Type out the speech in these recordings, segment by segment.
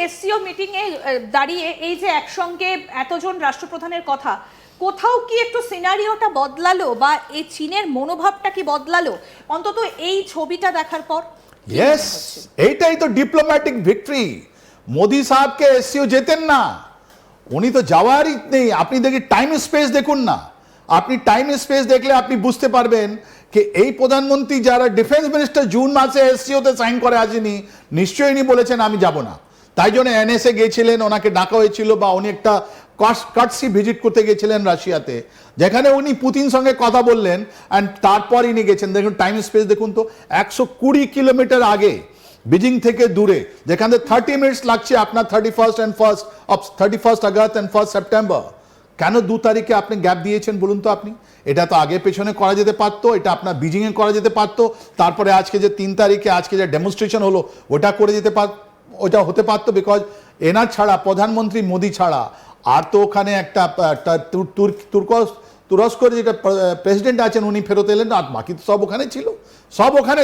SCO meeting এ দাঁড়িয়ে এই যে একসঙ্গে এতজন রাষ্ট্রপ্রধানের কথা, কোথাও কি একটু সিনারিওটা বদলালো বা এই চীনের মনোভাবটা কি বদলালো অন্তত এই ছবিটা দেখার পর? ইয়েস, এইটাই তো ডিপ্লোম্যাটিক ভিক্টরি। মোদি সাহেবকে এসসিও যেতেন না, উনি তো যাওয়ারই নেই। আপনি দেখি টাইম স্পেস দেখুন না, আপনি টাইম স্পেস দেখলে আপনি বুঝতে পারবেন যে এই প্রধানমন্ত্রী যারা ডিফেন্স মিনিস্টার জুন মাসে এসসিওতে সাইন করে আসেনি, নিশ্চয়ই উনি বলেছেন আমি যাব না। তাই জন্য এনএসএ গিয়েছিলেন, ওনাকে ডাকা হয়েছিল, বা উনি একটা কার্টসি ভিজিট করতে গেছিলেন রাশিয়াতে, যেখানে উনি পুতিন সঙ্গে কথা বললেন অ্যান্ড তারপর ইনি গেছেন। দেখুন টাইম স্পেস দেখুন তো, 120 কিলোমিটার আগে বিজিং থেকে দূরে, যেখানে 30 মিনিটস লাগছে আপনার 31 আগস্ট অ্যান্ড 1 সেপ্টেম্বর। কেন 2 তারিখে আপনি গ্যাপ দিয়েছেন বলুন তো আপনি? এটা তো আগে পেছনে করা যেতে পারতো, এটা আপনার বিজিংয়ে করা যেতে পারতো। তারপরে আজকে যে 3 তারিখে আজকে যে ডেমনস্ট্রেশন হলো ওটা করে যেতে ওটা হতে পারতো। বিকজ এনার ছাড়া, প্রধানমন্ত্রী মোদি ছাড়া আর তো ওখানে একটা তুরস্কের যেটা প্রেসিডেন্ট আছেন উনি ফেরত এলেন, আর বাকি তো সব ওখানে ছিল। সব ওখানে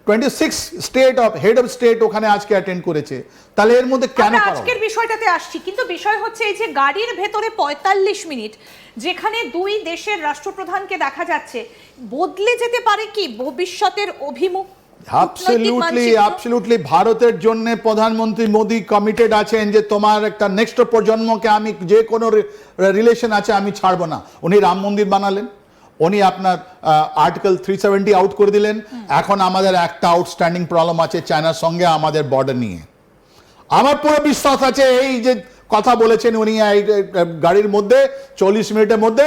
26 state of head of state ওখানে আজকে অ্যাটেন্ড করেছে। তাহলে এর মধ্যে কেন আজকের বিষয়টাতে আসছি, কিন্তু বিষয় হচ্ছে এই যে গাড়ির ভেতরে 45 মিনিট যেখানে দুই দেশের রাষ্ট্রপ্রধানকে দেখা যাচ্ছে, বদলে যেতে পারে কি ভবিষ্যতের অভিমুখ? অ্যাবসলিউটলি ভারতের জন্য প্রধানমন্ত্রী মোদি কমিটেড আছেন যে তোমার একটা নেক্সট প্রজন্মকে আমি যে কোনো রিলেশন আছে আমি ছাড়বো না। উনি রাম মন্দির বানালেন, উনি আপনার আর্টিকেল 370 আউট করে দিলেন। এখন আমাদের একটা আউটস্ট্যান্ডিং প্রবলেম আছে চায়নার সঙ্গে আমাদের বর্ডার নিয়ে। আমার পুরো বিশ্বাস আছে এই যে কথা বলেছেন উনি এই গাড়ির মধ্যে 40 মিনিটের মধ্যে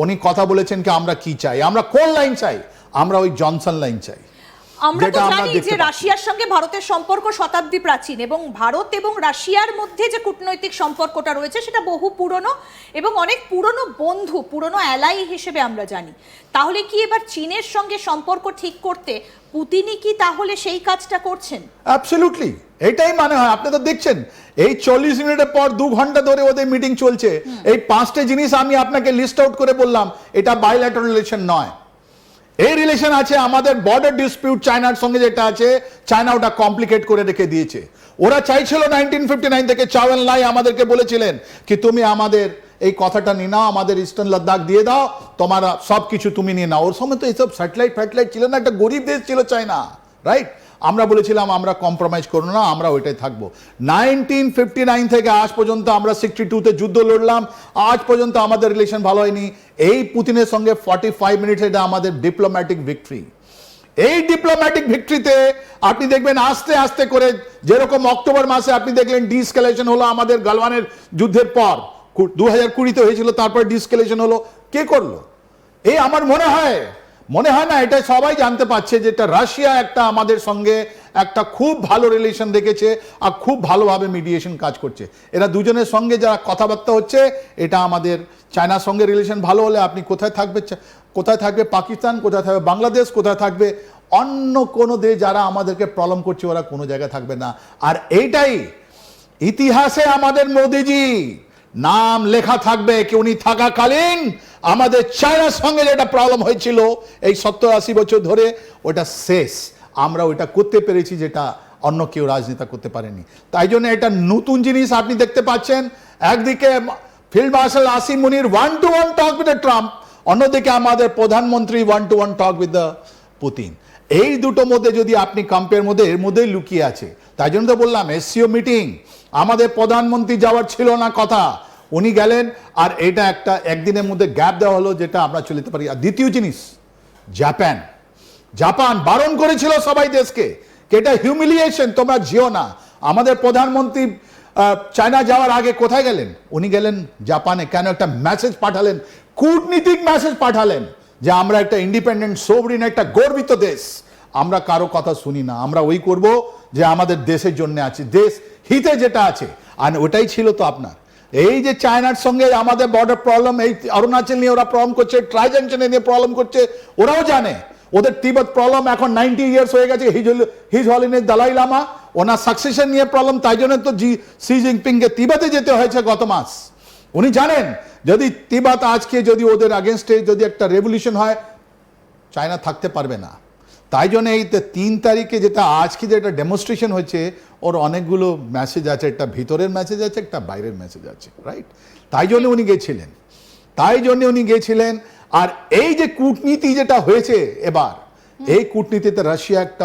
উনি কথা বলেছেন কি আমরা কি চাই, আমরা কোন লাইন চাই, আমরা ওই জনসন লাইন চাই। আমরা তো জানি যে রাশিয়ার সঙ্গে ভারতের সম্পর্ক শতাব্দী প্রাচীন, এবং ভারত এবং রাশিয়ার মধ্যে যে কূটনৈতিক সম্পর্কটা রয়েছে সেটা বহু পুরনো এবং অনেক পুরনো বন্ধু, পুরনো অ্যালাই হিসেবে আমরা জানি। তাহলে কি এবার চীনের সঙ্গে সম্পর্ক ঠিক করতে পুতিনই কি তাহলে সেই কাজটা করছেন? অ্যাবসলিউটলি, এটাই মানে হয়। আপনি তো দেখছেন এই 40 মিনিটের পর 2 ঘন্টা ধরে ওদের মিটিং চলছে। এই 5টে জিনিস আমি আপনাকে লিস্ট আউট করে বললাম, এটা বাইল্যাটারাল রিলেশন নয়। এই রিলেশন আছে আমাদের বর্ডার ডিসপিউট চায়নার সঙ্গে যেটা আছে, চায়না ওটা কমপ্লিকেট করে রেখে দিয়েছে। ওরা চাইছিল 1959 থেকে চাও এন লাই আমাদেরকে বলেছিলেন কি তুমি আমাদের এই কথাটা নিয়ে নাও, আমাদের ইস্টার্ন লাদাখ দিয়ে দাও, তোমার সব কিছু তুমি নিয়ে নাও। ওর সময় তো এইসব স্যাটেলাইট ছিল না, একটা গরিব দেশ ছিল চায়না, রাইট? আমরা বলেছিলাম আমরা কম্প্রোমাইজ করবো না, আমরা ওইটাই থাকবো। 1959 থেকে আজ পর্যন্ত আমরা 62তে যুদ্ধ লড়লাম, আজ পর্যন্ত আমাদের রিলেশন ভালো হয়নি। এই পুতিনের সঙ্গে 45 মিনিট এটা আমাদের ডিপ্লোম্যাটিক ভিক্টরি। এই ডিপ্লোম্যাটিক ভিক্টরিতে আপনি দেখবেন আস্তে আস্তে করে, যেরকম অক্টোবর মাসে আপনি দেখলেন ডিসকেলেশন হলো আমাদের গালওয়ানের যুদ্ধের পর, 2020-তে হয়েছিল, তারপর ডিসকেলেশন হলো। কে করলো? এই আমার মনে হয় না, এটা সবাই জানতে পারছে যে এটা রাশিয়া একটা আমাদের সঙ্গে একটা খুব ভালো রিলেশন রেখেছে আর খুব ভালোভাবে মিডিয়েশন কাজ করছে। এরা দুজনের সঙ্গে যারা কথাবার্তা হচ্ছে, এটা আমাদের চায়নার সঙ্গে রিলেশন ভালো হলে আপনি কোথায় থাকবে পাকিস্তান, কোথায় থাকবে বাংলাদেশ, কোথায় থাকবে অন্য কোনো দেশ যারা আমাদেরকে প্রবলেম করছে, ওরা কোনো জায়গায় থাকবে না। আর এইটাই ইতিহাসে আমাদের মোদিজি নাম লেখা থাকবে কি উনি থাকাকালীন আমাদের চায়নার সঙ্গে যেটা প্রবলেম হয়েছিল এই 70-80 বছর ধরে, ওটা শেষ। আমরা ওইটা করতে পেরেছি যেটা অন্য কেউ রাজনেতা করতে পারেনি। তাই জন্য এটা নতুন জিনিস আপনি দেখতে পাচ্ছেন। একদিকে field marshal Asim Munir 1-to-1 talk with Trump, অন্যদিকে আমাদের প্রধানমন্ত্রী 1-to-1 টক উইথ পুতিন। এই দুটো মধ্যে যদি আপনি কম্পেয়ার মধ্যে এর মধ্যেই লুকিয়ে আছে। তাই জন্য তো বললাম এসসিও মিটিং আমাদের প্রধানমন্ত্রী যাওয়ার ছিল না কথা, উনি গেলেন, আর এটা একটা একদিনের মধ্যে গ্যাপ দেওয়া হলো যেটা আমরা চলে যেতে পারি। আর দ্বিতীয় জিনিস, জাপান বারণ করেছিল সবাই দেশকে, এটা হিউমিলিয়েশন, তোমরা যেও না। আমাদের প্রধানমন্ত্রী চায়না যাওয়ার আগে কোথায় গেলেন? উনি গেলেন জাপানে। কেন? একটা মেসেজ পাঠালেন, কূটনীতিক মেসেজ পাঠালেন যে আমরা একটা ইন্ডিপেন্ডেন্ট সোভরিন একটা গর্বিত দেশ, আমরা কারো কথা শুনি না, আমরা ওই করব যে আমাদের দেশের জন্য আছে, দেশ হিতে যেটা আছে। আর ওটাই ছিল তো আপনার এই যে চায়নার সঙ্গে আমাদের বর্ডার প্রবলেম, এই অরুণাচল নিয়ে ওরা প্রবলেম করছে, ট্রাই জাংশনে নিয়ে প্রবলেম করছে, ওরাও জানে ওদের তিব্বত প্রবলেম এখন 90 ইয়ার্স হয়ে গেছে। হিজ হলিনেস দালাই লামা ওনার সাকসেশন নিয়ে প্রবলেম, তাই জন্য তো শি জিনপিংকে তিব্বতে যেতে হয়েছে গত মাস। উনি জানেন যদি তিব্বত আজকে যদি ওদের আগেনস্টে যদি একটা রেভলিউশন হয়, চায়না থাকতে পারবে না। তাই জন্য এই 3 তারিখে যেটা আজকে যেটা ডেমনস্ট্রেশন হয়েছে ওর অনেকগুলো মেসেজ আছে, একটা ভিতরের মেসেজ আছে, একটা বাইরের মেসেজ আছে, রাইট? তাই জন্য উনি গেছিলেন। আর এই যে কূটনীতি যেটা হয়েছে এবার, এই কূটনীতিতে রাশিয়া একটা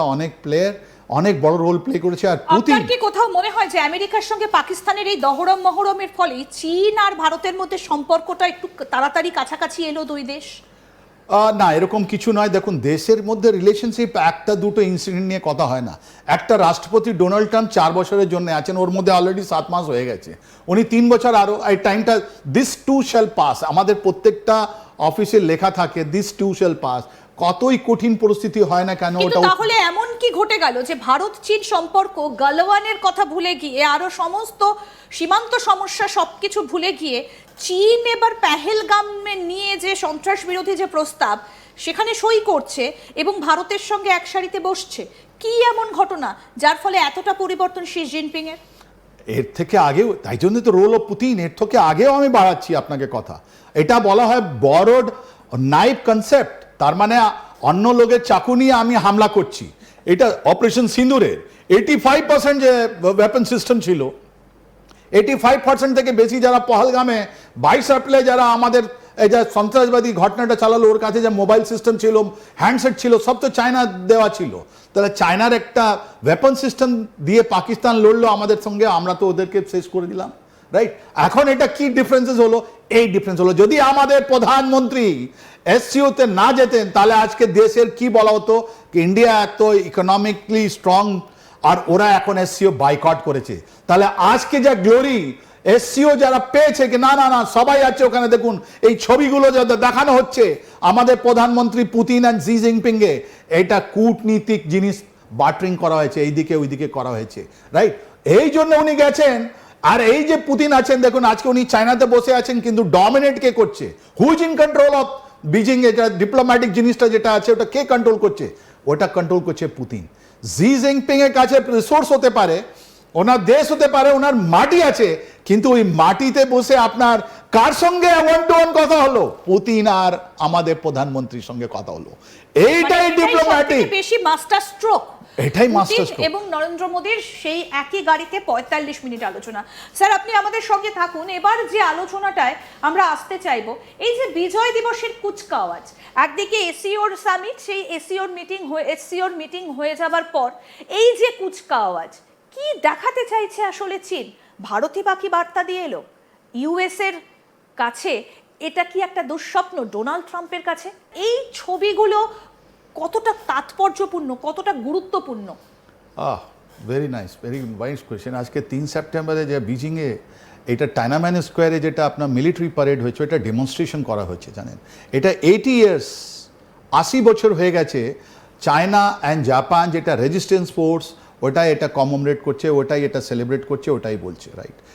অনেক বড় রোল প্লে করেছে। আর পুতিন, আপনার কি কোথাও মনে হয় যে আমেরিকার সঙ্গে পাকিস্তানের এই দহরম মহরমের ফলে চীন আর ভারতের মধ্যে সম্পর্কটা একটু তাড়াতাড়ি কাছাকাছি এলো দুই দেশ? না, এরকম কিছু নয়। দেখুন, দেশের মধ্যে রিলেশনশিপ একটা দুটো ইনসিডেন্ট নিয়ে কথা হয় না। একটা রাষ্ট্রপতি ডোনাল্ড ট্রাম্প 4 বছরের জন্য আছেন, ওর মধ্যে অলরেডি 7 মাস হয়ে গেছে, উনি 3 বছর আরো এই টাইমটা, দিস টু শ্যাল পাস, আমাদের প্রত্যেকটা অফিসে লেখা থাকে দিস টু শ্যাল পাস। কতই কঠিন পরিস্থিতি হয় না কেন, কিন্তু ওটা তাহলে এমন কি ঘটে গেল যে ভারত চীন সম্পর্ক গালওয়ানের কথা ভুলে গিয়ে, আরো সমস্ত সীমান্ত সমস্যা সবকিছু ভুলে গিয়ে চীন এবার পেহেলগামে নিয়ে যে সন্ত্রাস বিরোধী যে প্রস্তাব সেখানে সই করছে এবং ভারতের সঙ্গে এক সারিতে বসছে? কি এমন ঘটনা যার ফলে এতটা পরিবর্তন শি জিনপিং এর? এর থেকে আগেও, তাই জন্য তো রোল অফ পুতিন, এর থেকে আগেও আমি বাড়াচ্ছি আপনাকে কথা। এটা বলা হয় বরোড নাইফ কনসেপ্ট, তার মানে অন্য লোকের চাকু নিয়ে আমি হামলা করছি। এটা অপারেশন সিন্দুরের 85% যে ওয়েপন সিস্টেম ছিল, 85% থেকে বেশি যারা পহলগামে 22 এপ্রিলে যারা আমাদের এই যে সন্ত্রাসবাদী ঘটনাটা চালালো, ওর কাছে যে মোবাইল সিস্টেম ছিল, হ্যান্ডসেট ছিল, সব তো চায়না দেওয়া ছিল। তাহলে চায়নার একটা ওয়েপন সিস্টেম দিয়ে পাকিস্তান লড়লো আমাদের সঙ্গে, আমরা তো ওদেরকে শেষ করে দিলাম, রাইট? এখন এটা কি ডিফারেন্সেস হলো? এই ডিফারেন্স হলো, যদি আমাদের প্রধানমন্ত্রী এসসিওতে না যেতেন তাহলে আজকে দেশের কি বলা হতো, ইন্ডিয়া এত ইকোনমিকলি স্ট্রং আর ওরা এখন এসসিও বাইকট করেছে। তাহলে আজকে যা গ্লোরি এসসিও যারা পেয়েছে, কি না না না সবাই আছে ওখানে, দেখুন এই ছবিগুলো যাতে দেখানো হচ্ছে আমাদের প্রধানমন্ত্রী পুতিন আর জি জিনপিং এ, এটা কূটনীতিক জিনিস বার্টারিং করা হয়েছে, এইদিকে ওইদিকে করা হয়েছে, রাইট? এই জন্য উনি গেছেন। আর এই যে পুতিন আছেন, দেখুন আজকে উনি চায়নাতে বসে আছেন, কিন্তু ডমিনেট কে করছে? Who's in control of Beijing? এটা ডিপ্লোম্যাটিক জিনিসটা যেটা আছে ওটা কে কন্ট্রোল করছে? ওটা কন্ট্রোল করছে পুতিন। জি জিনপিং এর কাছে রিসোর্স হতে পারে, ওনার দেশ হতে পারে, ওনার মাটি আছে, কিন্তু ওই মাটিতে বসে আপনার কার সঙ্গে ওয়ান টু ওয়ান কথা হলো? পুতিন আর আমাদের প্রধানমন্ত্রীর সঙ্গে কথা হলো। এইটাই ডিপ্লোম্যাটিক, বেশি মাস্টার স্ট্রোক, এটাই মাস্টার স্ট্রোক। এবং নরেন্দ্র মোদীর সেই একই গাড়িতে 45 মিনিট আলোচনা। স্যার, আপনি আমাদের সঙ্গে থাকুন। এবার যে আলোচনাটায় আমরা আসতে চাইবো, এই যে বিজয় দিবসের কুচকাওয়াজ, একদিকে এসিওর সামিট, সেই এসিওর মিটিং হয়ে যাবার পর এই যে কুচকাওয়াজ, কি দেখাতে চাইছে আসলে চীন? ভারতই বাকি বার্তা দিয়ে এলো ইউএস এর কাছে, এটা কি একটা দুঃস্বপ্ন ডোনাল্ড ট্রাম্পের কাছে? এই ছবিগুলো কতটা তাৎপর্যপূর্ণ, কতটা গুরুত্বপূর্ণ? Very nice question. আজকে 3 সেপ্টেম্বরে যে বিজিংয়ে এটা টাইনাম্যান স্কোয়ারে যেটা আপনার মিলিটারি প্যারেড হয়েছে, এটা ডেমনস্ট্রেশন করা হয়েছে, জানেন? এটা 80 ইয়ার্স, 80 বছর হয়ে গেছে চায়না অ্যান্ড জাপান যেটা রেজিস্ট্যান্স ফোর্স, ওটাই এটা কমমেমোরেট করছে, ওটাই এটা সেলিব্রেট করছে, ওটাই বলছে, রাইট?